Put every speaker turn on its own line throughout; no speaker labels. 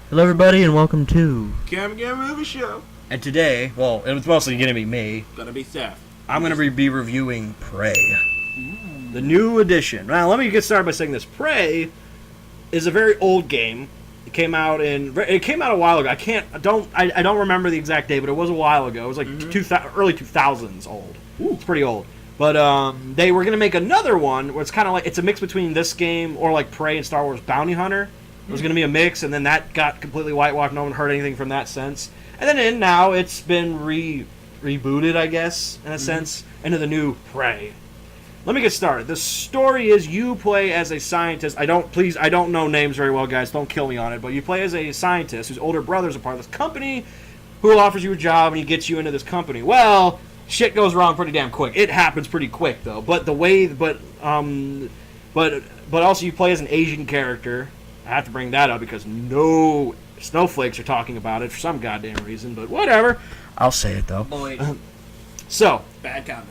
Hello, everybody, and welcome to.
Cam Movie Show.
And today, well, it was mostly going to be me.
Gonna be Seth.
I'm going to be reviewing Prey, the new edition. Now, let me get started by saying this: Prey is a very old game. It came out a while ago. I don't remember the exact date, but it was a while ago. It was like early 2000s old.
Ooh.
It's pretty old. But they were going to make another one where it's kind of like it's a mix between this game or like Prey and Star Wars Bounty Hunter. It was going to be a mix, and then that got completely whitewashed. No one heard anything from that since. And then now it's been rebooted, I guess, in a sense, into the new Prey. Let me get started. The story is you play as a scientist. I don't know names very well, guys. Don't kill me on it. But you play as a scientist whose older brother is a part of this company who offers you a job, and he gets you into this company. Well, shit goes wrong pretty damn quick. It happens pretty quick, though. But also you play as an Asian character. I have to bring that up because no snowflakes are talking about it for some goddamn reason, but whatever. I'll say it, though.
Boy.
So.
Bad comment.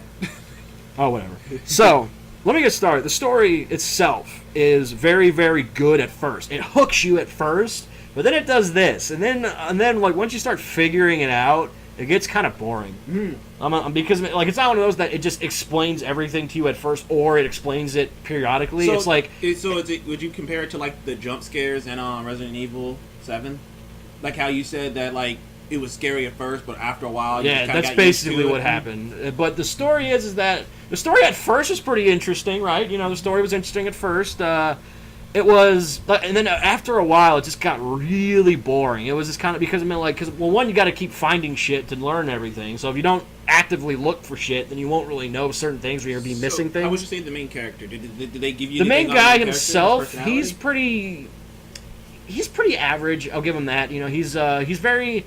Oh, whatever. So, let me get started. The story itself is very, very good at first. It hooks you at first, but then it does this. And then like, once you start figuring it out, it gets kind of boring. Because like it's not one of those that it just explains everything to you at first, or it explains it periodically. It's like
would you compare it to like the jump scares in Resident Evil 7? Like how you said that like it was scary at first, but after a while,
yeah, that's basically what happened. But the story is that the story at first is pretty interesting, right? You know, the story was interesting at first. It was, and then after a while, it just got really boring. It was just kind of because one, you got to keep finding shit to learn everything. So if you don't actively look for shit, then you won't really know certain things, or you'll be missing things.
How would you say the main character? Did they give you
the main guy himself?
He's
pretty average. I'll give him that. You know, he's kind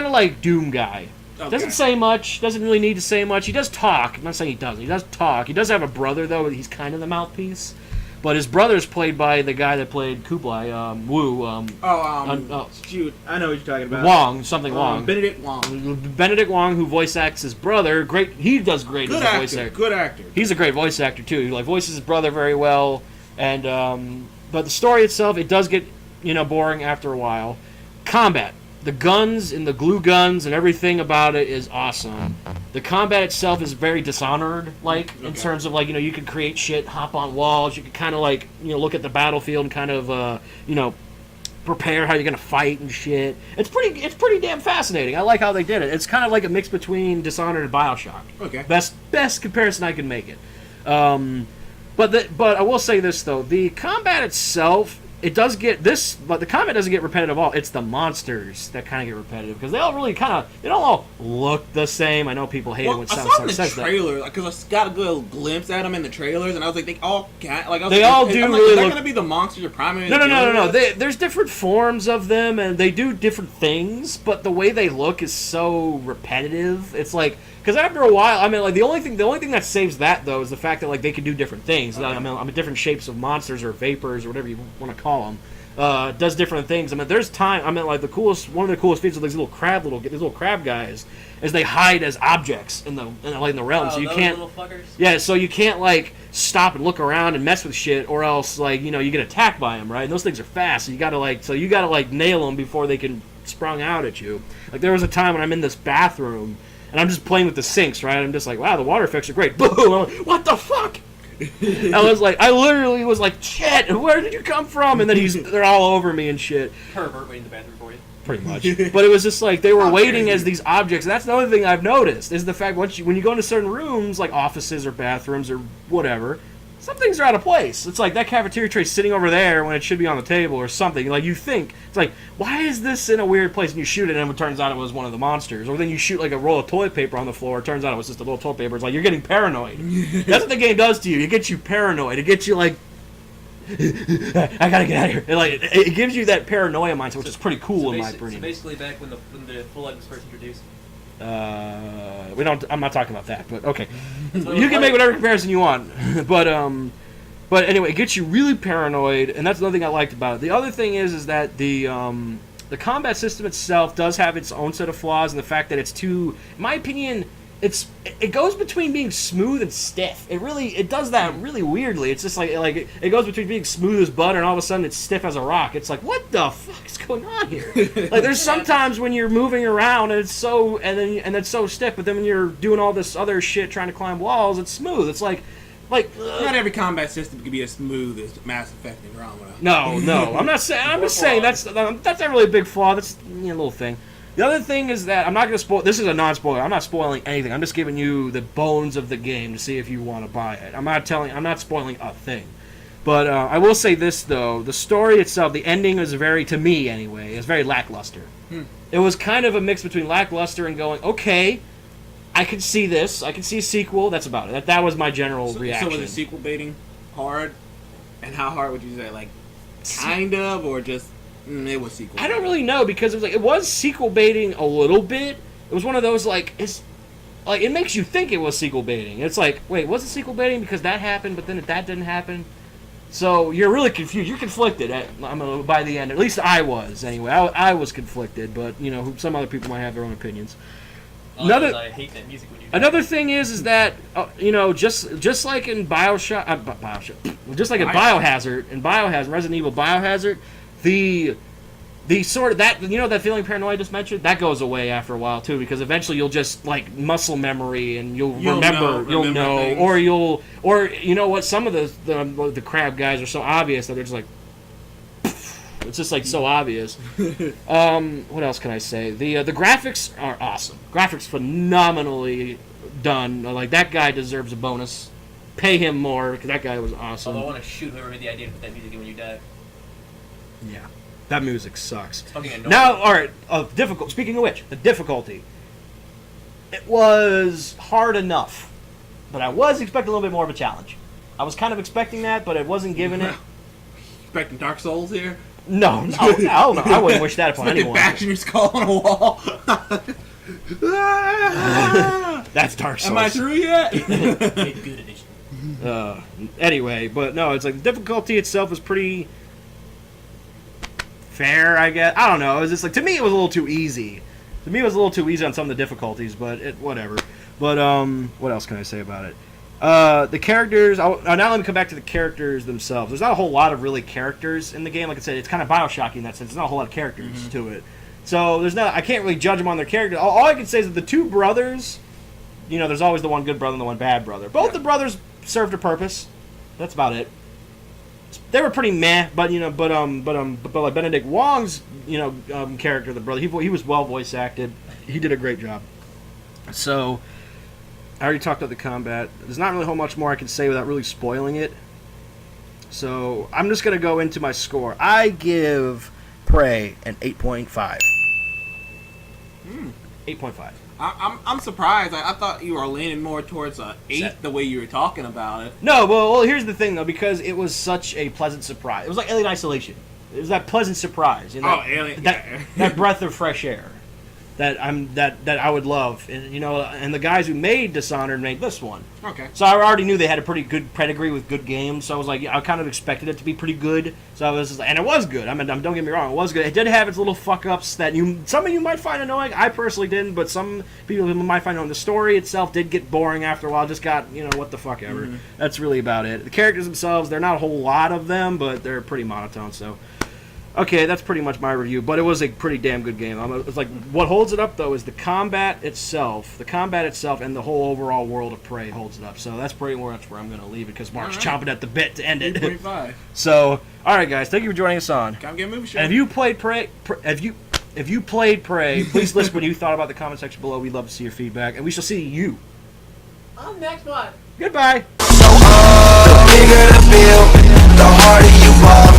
of like Doom guy. Okay. Doesn't say much. Doesn't really need to say much. He does talk. I'm not saying he doesn't. He does talk. He does have a brother though. He's kind of the mouthpiece. But his brother's played by the guy that played Kublai, Wu.
Shoot, I know what you're talking about.
Wong, Wong.
Benedict Wong.
Benedict Wong, who voice acts his brother. Great, he does great as a voice actor.
Good actor.
He's a great voice actor too. He like voices his brother very well. And but the story itself, it does get boring after a while. Combat. The guns and the glue guns and everything about it is awesome. The combat itself is very Dishonored, in terms of you can create shit, hop on walls. You can kind of look at the battlefield and kind of prepare how you're gonna fight and shit. It's pretty damn fascinating. I like how they did it. It's kind of like a mix between Dishonored and BioShock.
Okay.
Best comparison I can make it. But I will say this though: the combat itself. It does get this, but the combat doesn't get repetitive at all. It's the monsters that kind of get repetitive because they don't all look the same. I know people hate it when someone says that. I saw in the
trailer because I got a good glimpse at them in the trailers, and I was like, they all got
really
look. Is that gonna be the monsters or primary?
No. There's different forms of them, and they do different things. But the way they look is so repetitive. It's like. Because after a while, the only thing that saves that though is the fact that they can do different things. Okay. Different shapes of monsters or vapors or whatever you want to call them. Does different things. There's time. One of the coolest features of these little crab guys is they hide as objects in the realm.
Oh,
so you
those
can't.
Little fuckers?
Yeah, so you can't stop and look around and mess with shit, or else you get attacked by them, right? And those things are fast, so you gotta nail them before they can sprung out at you. There was a time when I'm in this bathroom. And I'm just playing with the sinks, right? I'm just like, wow, the water effects are great. Boom! I'm like, what the fuck? I literally was like, shit, where did you come from? And then they're all over me and shit.
Pervert waiting in the bathroom for you.
Pretty much. But it was just they were waiting as these objects. And that's the other thing I've noticed, is the fact when you go into certain rooms, like offices or bathrooms or whatever, some things are out of place. It's like that cafeteria tray sitting over there when it should be on the table or something. You think, it's like, why is this in a weird place? And you shoot it and it turns out it was one of the monsters. Or then you shoot a roll of toilet paper on the floor. It turns out it was just a roll of toilet paper. It's you're getting paranoid. That's what the game does to you. It gets you paranoid. It gets you I gotta get out of here. It gives you that paranoia mindset, which is pretty cool in my opinion.
So basically back when the full light was first introduced.
I'm not talking about that, but okay. You can make whatever comparison you want, but anyway, it gets you really paranoid, and that's another thing I liked about it. The other thing is that the combat system itself does have its own set of flaws, and the fact that it's too, in my opinion, it goes between being smooth and stiff. It does that really weirdly. It's just like it goes between being smooth as butter and all of a sudden it's stiff as a rock. It's like, what the fuck is going on here? Like there's sometimes when you're moving around and it's so stiff, but then when you're doing all this other shit trying to climb walls, it's smooth. It's like
not every combat system can be as smooth as Mass Effect and Andromeda.
No, I'm not saying. I'm just saying that's not really a big flaw. That's a little thing. The other thing is that I'm not going to spoil. This is a non-spoiler. I'm not spoiling anything. I'm just giving you the bones of the game to see if you want to buy it. I'm not spoiling a thing. But I will say this though: the story itself, the ending is to me anyway, is very lackluster. It was kind of a mix between lackluster and going, okay, I can see this. I can see a sequel. That's about it. That was my general reaction.
So was the sequel baiting hard? And how hard would you say? Like, kind of, or just it was sequel?
I don't really know because it was sequel baiting a little bit. It was one of those it makes you think it was sequel baiting. It's like, wait, was it sequel baiting because that happened, but then that didn't happen? So you're really confused. You're conflicted by the end. At least I was anyway. I was conflicted, but some other people might have their own opinions.
I hate that music when you.
Another thing is that just like in just like in Biohazard, Resident Evil Biohazard, the sort of that that feeling paranoia I just mentioned, that goes away after a while too, because eventually you'll just like muscle memory and you'll remember things. or you know what, some of the crab guys are so obvious that they're just like. It's just like so obvious. What else can I say? The graphics are awesome. Graphics phenomenally done. Like that guy deserves a bonus. Pay him more because that guy was awesome.
Although I want to shoot whoever made the idea to put that music in when you die.
Yeah, that music sucks.
It's fucking annoying.
Now, all right. Difficult. Speaking of which, the difficulty. It was hard enough, but I was expecting a little bit more of a challenge. I was kind of expecting that, but I wasn't giving it.
Expecting Dark Souls here.
No, I wouldn't wish that upon anyone.
Bashing your skull on a wall.
That's Dark Souls.
Am I through yet?
Good edition.
Anyway, but no, it's like the difficulty itself is pretty fair, I guess. I don't know. It was just like, to me, it was a little too easy. To me, it was a little too easy on some of the difficulties, but whatever. But what else can I say about it? The characters. Now let me come back to the characters themselves. There's not a whole lot of really characters in the game. Like I said, it's kind of Bioshock in that sense. There's not a whole lot of characters to it. So I can't really judge them on their characters. All I can say is that the two brothers, there's always the one good brother and the one bad brother. Both the brothers served a purpose. That's about it. They were pretty meh, but like Benedict Wong's character, the brother, he was well voice acted. He did a great job. So I already talked about the combat. There's not really a whole much more I can say without really spoiling it. So I'm just going to go into my score. I give Prey an 8.5. 8.5.
I'm surprised. I thought you were leaning more towards a 8 the way you were talking about it.
No, well, here's the thing, though, because it was such a pleasant surprise. It was like Alien Isolation. It was that pleasant surprise.
Alien.
That breath of fresh air. That I would love, and the guys who made Dishonored made this one.
Okay.
So I already knew they had a pretty good pedigree with good games. So I was like, I kind of expected it to be pretty good. So I was just, and it was good. I mean, don't get me wrong, it was good. It did have its little fuck ups that some of you might find annoying. I personally didn't, but some people might find annoying. The story itself did get boring after a while. Just got what the fuck ever. Mm-hmm. That's really about it. The characters themselves, they're not a whole lot of them, but they're pretty monotone. So. Okay, that's pretty much my review, but it was a pretty damn good game. It's like, what holds it up, though, is the combat itself. The combat itself and the whole overall world of Prey holds it up. So that's pretty much where I'm going to leave it, because Mark's chomping at the bit to end it.
8.5.
So, all right, guys, thank you for joining us on.
Come get a movie show.
And if you played Prey, please list what you thought about the comment section below. We'd love to see your feedback, and we shall see you
on the next one.
Goodbye.
So, the bigger the bill, the harder you ball.